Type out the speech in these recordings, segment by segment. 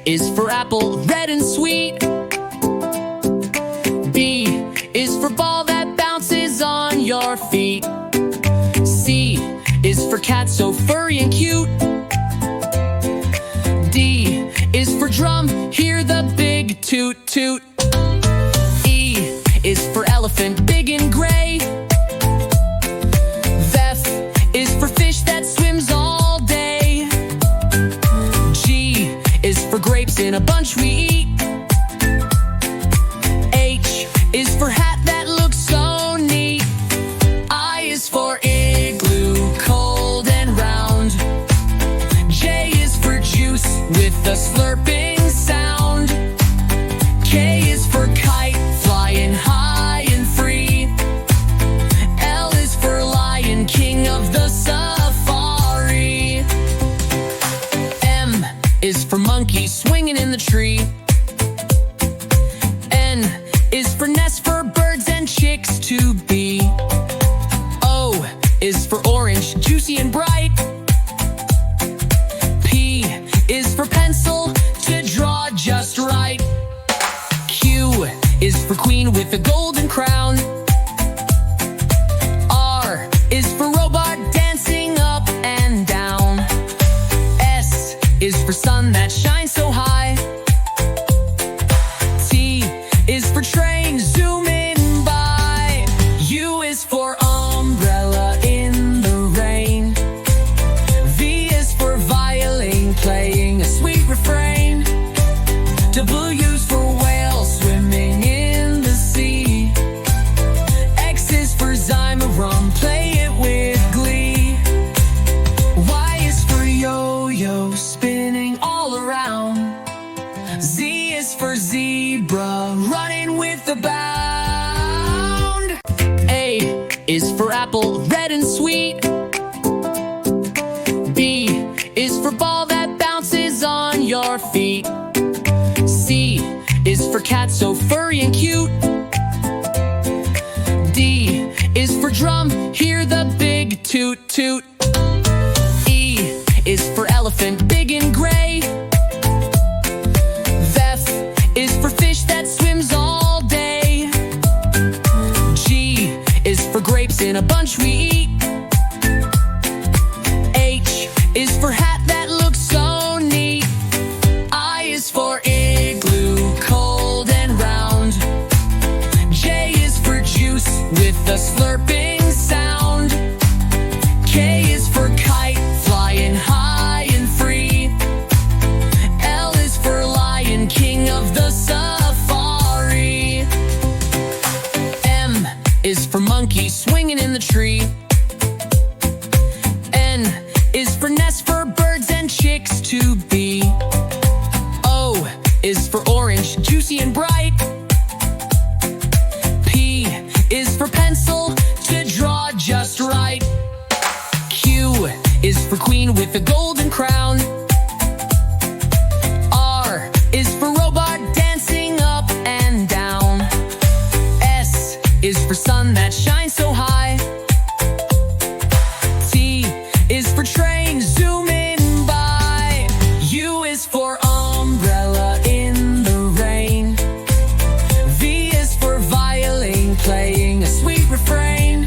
is for apple, red and sweet. B is for ball that bounces on your feet. C is for cat, so furry and cute. D is for drum, hear the big toot toot. E is for elephant, big and gray. F is for fish that swims all day. G is for grapes in a bunch we eat. H is for hat that looks so neat. I is for igloo, cold and round. J is for juice with a slurping sound. K is for kite, flying high and free. L is for lion, king of the safari. M is for monkey, swinging in the tree. N is for nest, for birds and chicks to be. O is for orange, juicy and bright. P is for pencil, to draw just right. Q is for queen with a golden crown. R is for robot, dancing up and down. S is for sun that shines so high. T is for train, zooming by. U is for umbrella in the rain. V is for violin, playing a sweet refrain. W is for whale, swimming in the sea. X is for Zymarum, play it with glee. Y is for yo-yo, spinning all around. Z is for zebra, running with a bound. A is for apple, red and sweet. B is for ball that bounces on your feet. C is for cat, so furry and cute. D is for drum, hear the big toot toot. E is for elephant, big and gray. F is for fish that swims all day. G is for grapes in a bunch we eat. H is for hat that looks so neat. I is for igloo, cold and round. J is for juice with a slurping sound. K is for kite, flying high and free. L is for lion, king of the safari. M is for monkey, swinging in the tree. N is for nest, for birds and chicks to be. O is for orange, juicy and bright. P is for pencil, to draw just right. Q is for queen with a golden crown. R is for robot, dancing up and down. S is for sun that shines so high. T is for train, zooming by. U is for umbrella in the rain. V is for violin, playing a sweet refrain.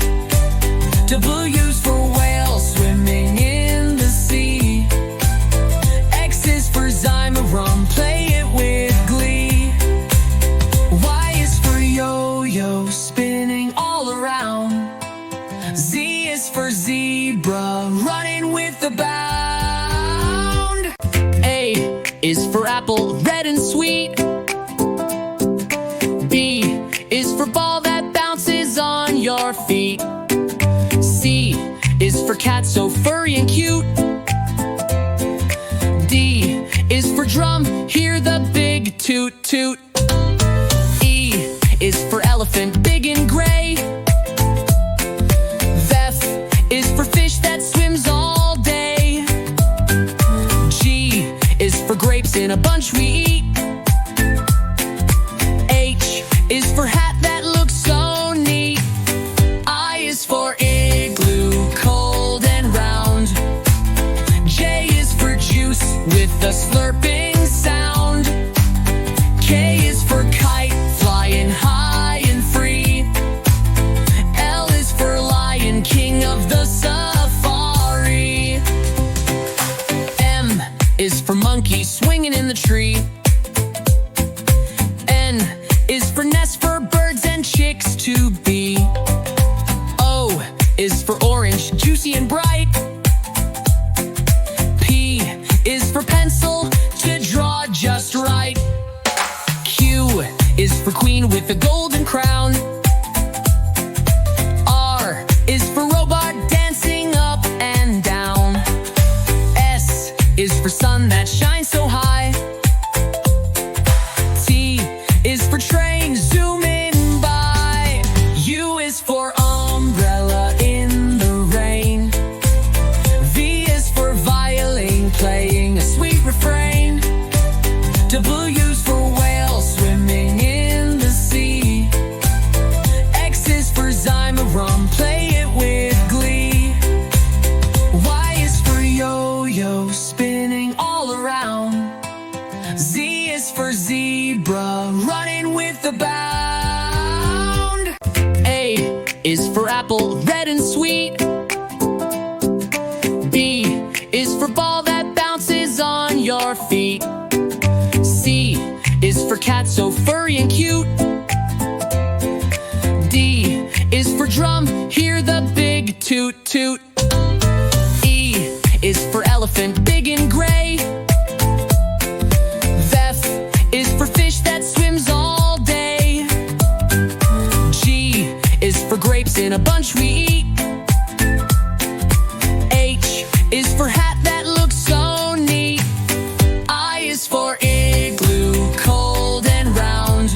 W is for whale, swimming in the sea. X is for Zymarum, play it with glee. Y is for yo-yo, spinning all around. Z is for zebra, running with a bound. A is for apple, red and sweet. B is for ball that bounces on your feet. C is for cat, so furry and cute. D is for drum, hear the big toot toot. E is for elephant, big and gray. F is for fish that swims all day. G is for grapes in a bunch we eat. H is for hat that looks so neat. I is for igloo, cold and round. J is for juice with a slurping sound. K is for kite, flying high and free. L is for lion, king of the safari. M is for monkey, swinging in the tree. N is for nest, for birds and chicks to be. O is for orange, juicy and bright. P is for pencil, to draw just right. Q is for queen with a golden crown. R is for robot, dancing up and down. S is for sun that shines so high. T is for train, zooming by. U is for umbrella in the rain. V is for violin, playing a sweet refrain. W is for whale, swimming in the sea. X is for zymorum, play it with glee. Y is for yo-yo, spinning all around. Z is for zebra, running with a bound. A is for apple, red and sweet. B is for ball that bounces on your feet. C is for cat, so furry and cute. D is for drum, hear the big toot toot. E is for elephant, big and gray. F is for fish that swims all day. G is for grapes in a bunch we eat. H is for hat that looks so neat. I is for igloo, cold and round.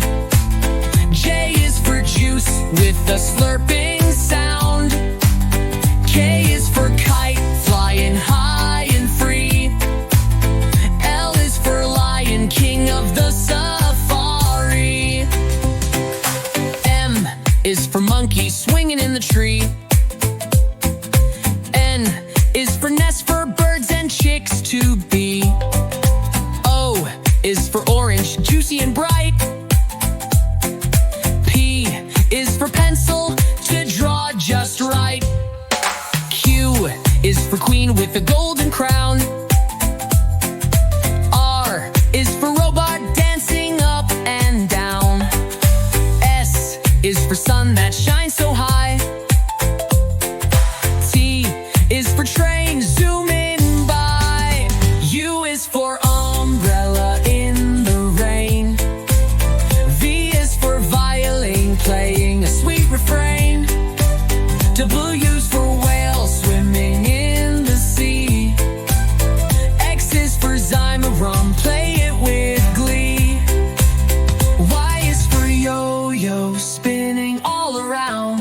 J is for juice with a slurping sound. K is for kite, flying high and free. L is for lion, king of the safari. M is for monkey, swinging in the tree. N is for nest, for birds and chicks to be. O is for orange, juicy and bright. P is for pencil, to draw just right. Q is for queen with a golden crown. R is for robot, dancing up and down. S is for sun that shines so high. T is for train, zooming by. U is for umbrella in the rain. V is for violin, playing a sweet refrain. W is for whale, swimming in the sea. X is for zymorum, play it with glee. Y is for yo-yo, spinning all around.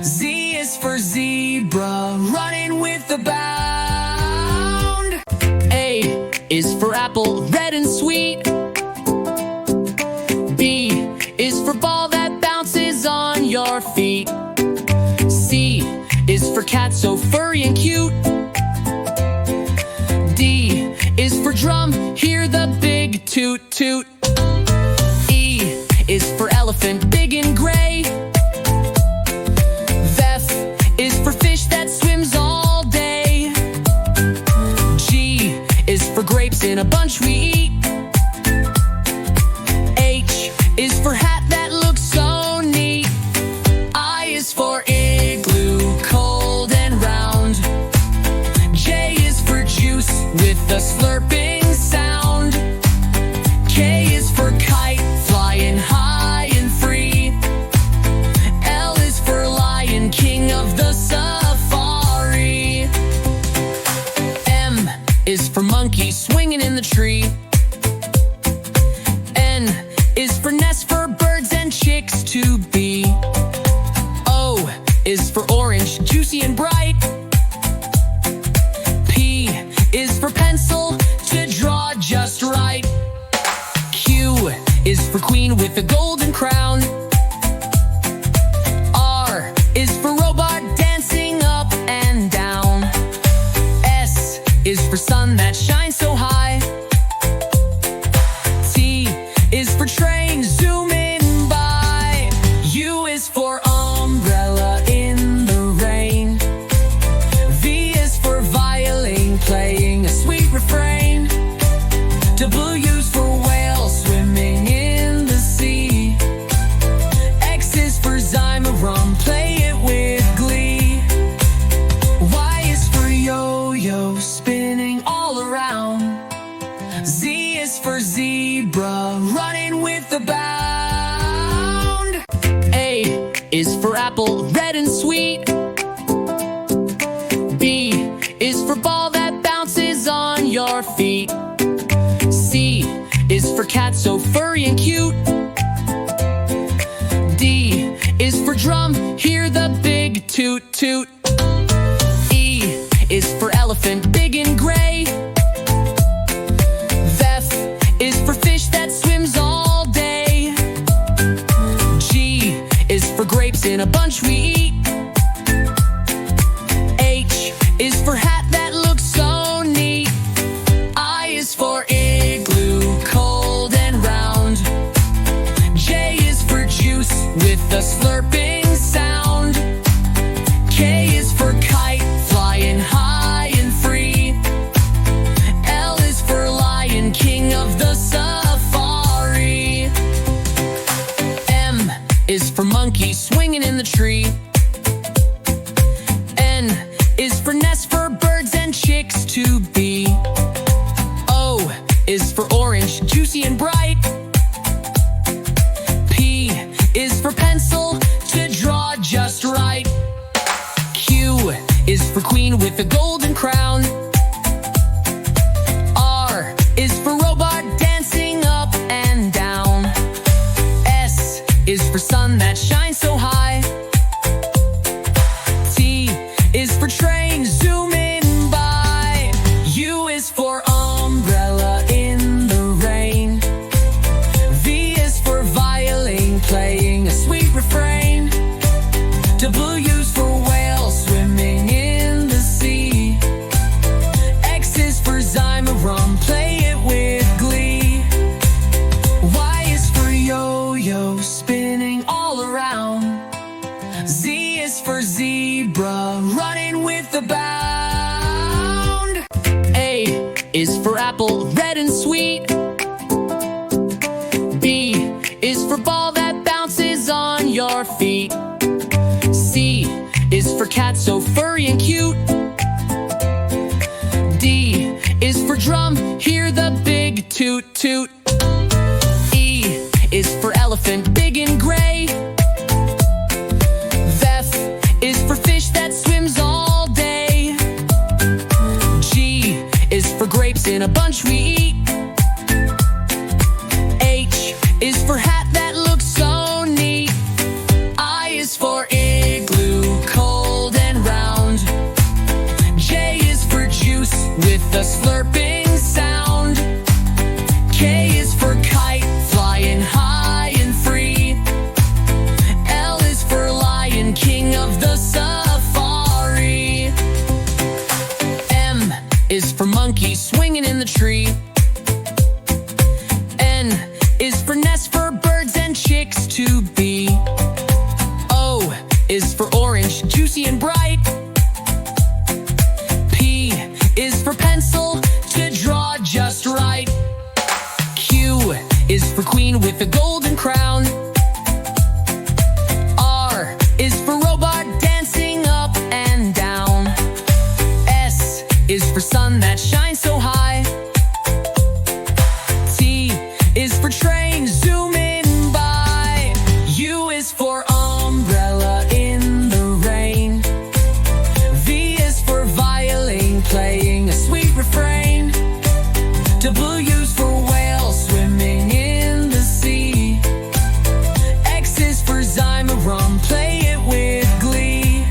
Z is for zebra, running with a bound. A is for apple, red and sweet. B is for ball that bounces on your feet. C is for cat, so furry and cute. D is for drum, hear the big toot toot. E is for elephant, big and gray. F is for fish that swims all day. G is for grapes in a bunch we eat. H is for hat that looks so neat. I is for igloo, cold and round. J is for juice with a slurping sound. K is for kite, flying high and free. L is for lion, king of the safari. M is for monkey, swinging in the tree. N is for nest, for birds and chicks to be. O is for orange, juicy and bright. P is for pencil, to draw just right. Q is for queen with a golden crown. R is for robot, dancing up and down. S is for sun that shines so high. T is Z is for zebra, running with a bound. A is for apple, red and sweet. B is for ball that bounces on your feet. C is for cat, so furry and cute. D is for drum, hear the big toot toot. E is for elephant, big and gray. F is for fish that swims all day. G is for grapes in a bunch we eat. H is for hat that looks so neat. I is for igloo, cold and round. J is for juice with a slurping sound. K is for kite, flying high and free. L is for lion, king of the safari. M is for monkey, swinging in the tree. N is for nest, for birds and chicks to be. O is for orange, juicy and bright. P is for pencil, to draw just right. Q is for queen with a golden crown. R is for robot, dancing up and down. S is for sun that shines so high. T is for train, zooming by. U is for umbrella in the rain. V is for violin, playing a sweet refrain. W is for whale, swimming in the sea. X is for Zymarum, play it with glee. Y is for yo-yo, spinning all around. Z is for zebra, running with a bound. A is for apple, red and sweet. B is for ball that bounces on your feet. C is for cat, so furry and cute. D is for drum, hear the big toot toot. E is for elephant, big and gray. F is for fish that swims all day. G is for grapes in a bunch we eat. H is for hat that looks so neat. I is for igloo, cold and round. J is for juice with a slurping sound. K is for kite, flying high and free. L is for lion, king of the safari. M is for monkey, swinging in the tree. N is for nest, for birds and chicks to be. O is for orange, juicy and bright. P is for pencil, to draw just right. Q is for queen with a golden crown. R is for robot, dancing up and down. S is for sun that shines so high. T is for train, zooming by. U is for umbrella in the rain. V is for violin, playing a sweet refrain. W is for whale, swimming in the sea. X is for Zymarum, play it with glee.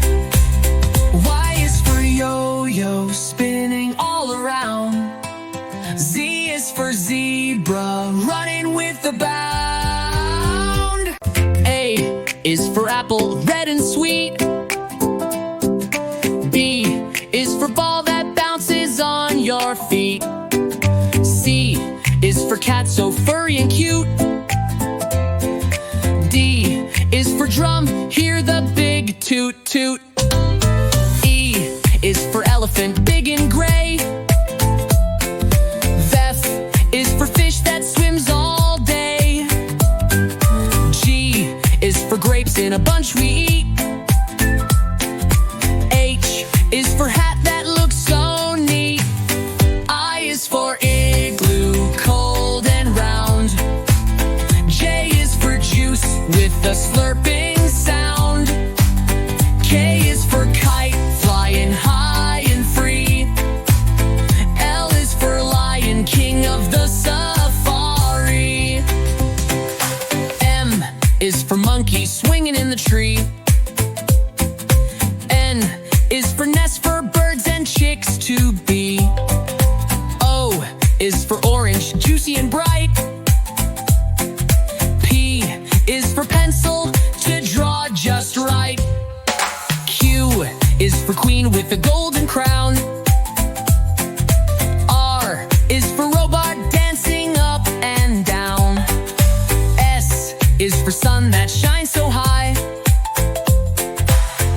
Y is for yo-yo, spinning all around. Z is for zebra, running with a bound. A is for apple, red and sweet. B is for ball that bounces on your feet. C is for cat, so furry and cute. D is for drum, hear the big toot toot. E is for elephant, big and gray. F is for fish that swims all day. G is for grapes in a bunch we eat. H is for hat that looks so neat. I is for igloo, a slurping sound. K is for kite, flying high and free. L is for lion, king of the safari. M is for monkey, swinging in the tree. N is for nest, for birds and chicks to be. O is for orange, juicy and bright. P is for pencil, to draw just right. Q is for queen with a golden crown. R is for robot, dancing up and down. S is for sun that shines so high.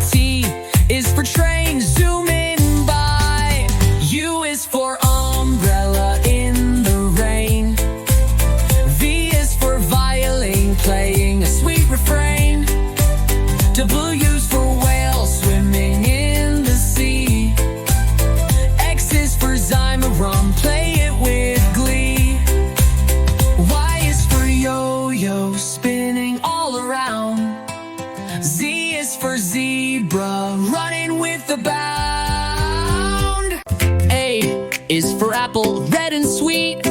T is for train, zooming by. U is for umbrella in the rain. V is for violin, playing a sweet refrain. W is for whale, swimming in the sea. X is for zymorum, play it with glee. Y is for yo-yo, spinning all around. Z is for zebra, running with a bound. A is for apple, red and sweet.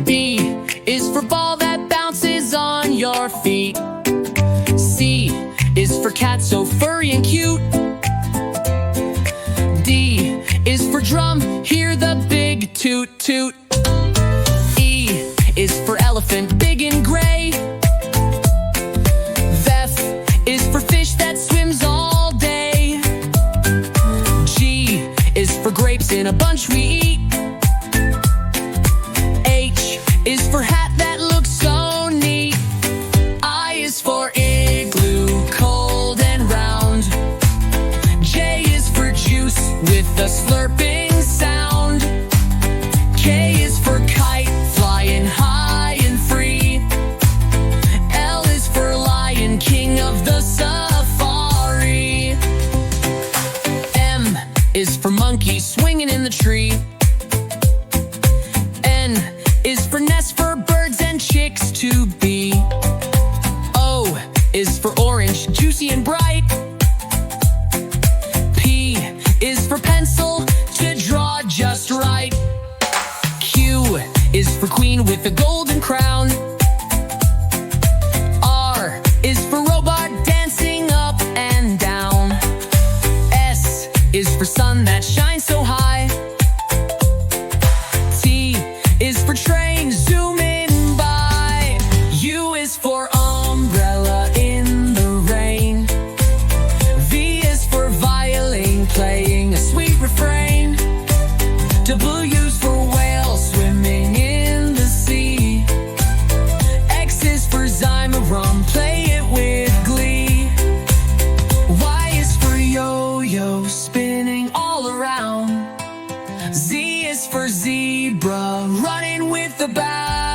B is for ball that bounces on your feet. C is for cat, so furry and cute. D is for drum, hear the big toot toot. E is for elephant, big and gray. F is for fish that swims all day. G is for grapes in a bunch we eat. H is for hat that looks so neat. I is for igloo, cold and round. J is for juice with a slurping sound. K is for kite, flying high and free. L is for lion, king of the safari. M is for monkey, swinging in the tree. N is for nest, for birds and chicks to be. O is for orange, juicy and bright. P is for pencil, to draw just right. Q is for queen with a golden crown. R is for robot, dancing up and down. S is for sun that shines so high. T is for train, zooming by. U is for umbrella in the rain. V is for violin, playing a sweet refrain. W is for whale, swimming in the sea. X is for zymorum, play it with glee. Y is for yo-yo, spinning all around. Z is for zebra, running with the bound.